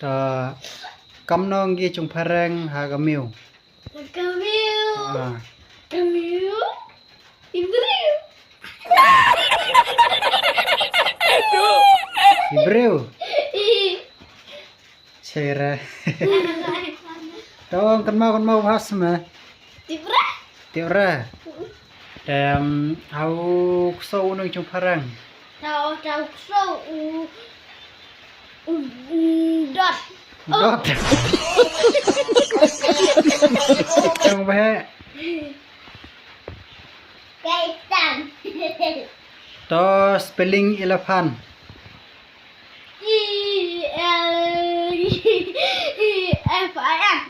ta kam nong gi chung pharang ha gamiu Camil. ah Camil. Ibril. Ibreu Cera Tong kan mau bahas ma Tibra. tiura au sâu nong chung pharang Tao so dot. dot trong bé Kaitan. to spelling elephant ELEPHANT.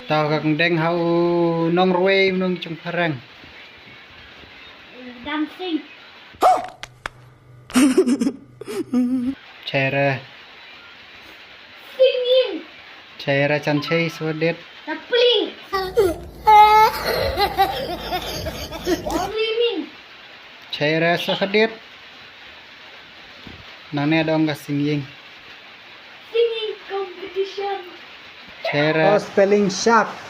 tao gak deng hau nong ruwe nong chung pharang Dancing. Cera Singing. Cera chanchei swadet Sapling. Swimming. Cera sahadet nane dong ga singing Singing competition. Cera spelling shark